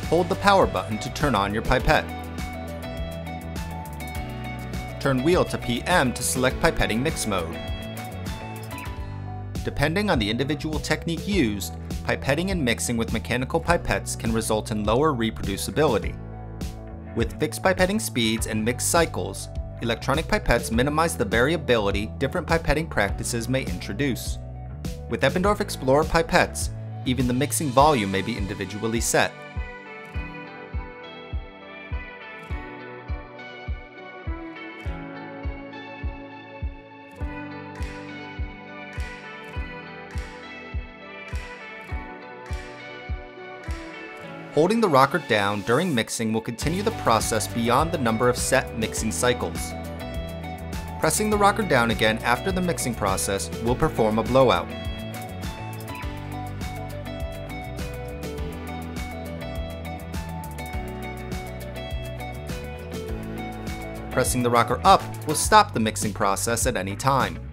hold the power button to turn on your pipette. Turn wheel to PM to select pipetting mix mode. Depending on the individual technique used, pipetting and mixing with mechanical pipettes can result in lower reproducibility. With fixed pipetting speeds and mixed cycles, electronic pipettes minimize the variability different pipetting practices may introduce. With Eppendorf Explorer pipettes, even the mixing volume may be individually set. Holding the rocker down during mixing will continue the process beyond the number of set mixing cycles. Pressing the rocker down again after the mixing process will perform a blowout. Pressing the rocker up will stop the mixing process at any time.